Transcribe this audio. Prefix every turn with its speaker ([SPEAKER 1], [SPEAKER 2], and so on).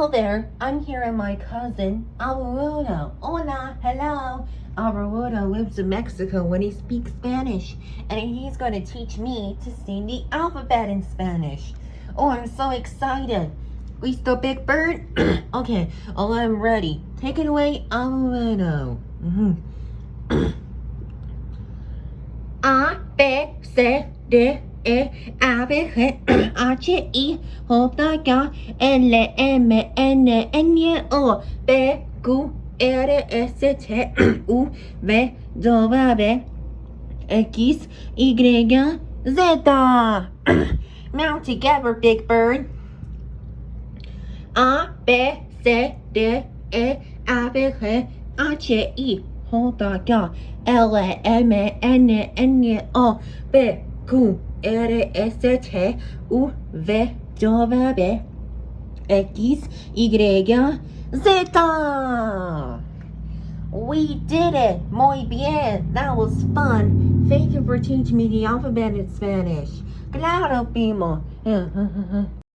[SPEAKER 1] Hello there. I'm here with my cousin, Alberlardo. Hola, hello. Alberlardo lives in Mexico when he speaks Spanish, and he's going to teach me to sing the alphabet in Spanish. Oh, I'm so excited. Listo, Big Bird? Okay, I'm ready. Take it away, Alberlardo. A, B, C, D, E, A, B, G, H, I, J, K, L, M, N, N, O, P, Q, R, S, T, U, V, W, X, Y, Z. Now together, Big Bird. A, B, C, D, E, A, B, G, H, I, K, L, M, N, N, O, P, Q, R, S, T, U, V, W, X, Y, Z. We did it! Muy bien! That was fun! Thank you for teaching me the alphabet in Spanish. Claro, primo!